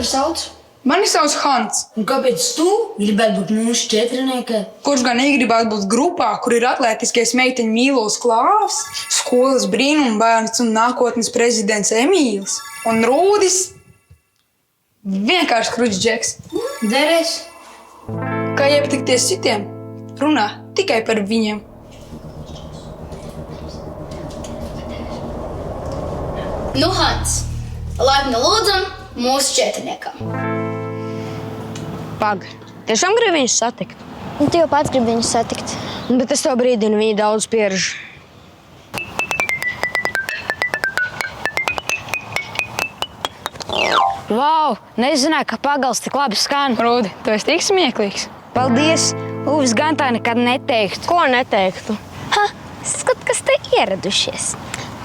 tevi sauc? Mani sauc Hans. Un kāpēc tu gribētu būt mūsu četriniekē? Kurš gan negribētu būt grupā, kur ir atlētiskais meiteņu Mīlos Klāvs, skolas brīnumbērns un nākotnes prezidents Emīls un Rūdis? Vienkārši kruķdžeks. Derēs. Kā iepatikties citiem, runā tikai par viņiem. Nu, Hans, laipni lūdzam mūsu četrniekam. Pag, tiešām gribi viņus satikt? Un tu jau pats gribi viņus satikt. Bet es tev brīdinu, viņi daudz pierž. Vau, nezināju, ka pagals tik labi skan. Rūdi, tu esi tik smieklīgs. Paldies, Uvis gan tā nekad neteiktu. Ko neteiktu? Ha, skat, kas te ieradušies.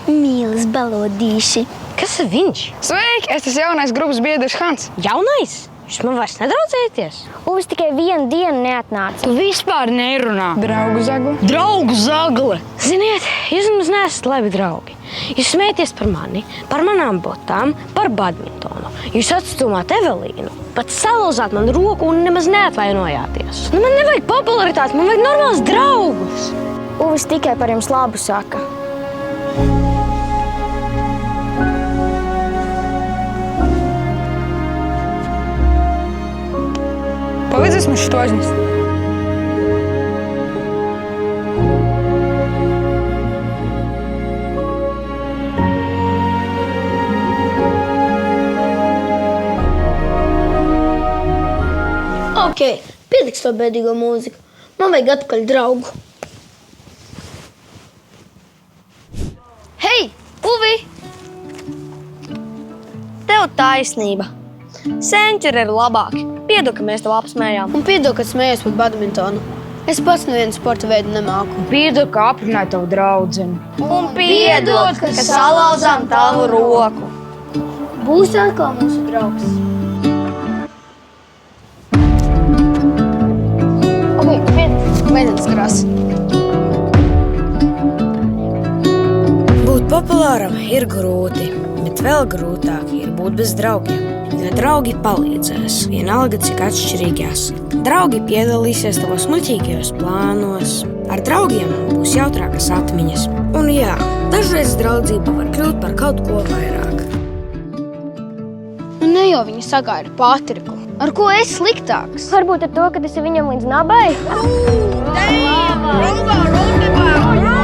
Mīlis balodīši. Kas ir viņš? Sveiki, es esmu jaunais grupas biedrs Hans. Jaunais? Jūs man vairs nedraudzēties? Uvis tikai vienu dienu neatnāca. Tu vispār nerunā. Draugu zagle. Draugu zagle! Ziniet, jūs mums neesat labi draugi. Jūs smēties par mani, par manām botām, par badmintonu. Jūs atstūmāt Evelīnu, pat salauzāt man roku un nemaz neatvainojāties. Nu, man nevajag popularitāti, man vajag normāls draugus. Uvis tikai par jums labu saka. Palīdzies man šito aiznest. Ok, pieliks to bēdīgo mūziku. Man vajag atpakaļ draugu. Hei, Uvi! Tev taisnība. Senčeri ir labāki. Piedod, ka mēs tev apsmējām. Un piedod, ka smējies par badmintonu. Es pats nevienu sporta veidu nemāku. Piedod, ka aprunāju tavu draudzeni. Un piedod, ka salauzām tavu roku. Būsi atkal mūsu draugs. Ok, mēģinās krās. Būt populāram ir grūti, bet vēl grūtāk ir būt bez draugiem. Jo draugi palīdzēs, vienalga cik atšķirīgi esat. Draugi piedalīsies tavos muļķīgajos plānos. Ar draugiem būs jautrākas atmiņas. Un jā, dažreiz draudzība var kļūt par kaut ko vairāk. Nu ne jau viņa sagāja ar Patriku. Ar ko es sliktāks? Varbūt ar to, ka tas ir viņam līdz nabai? Rūgā,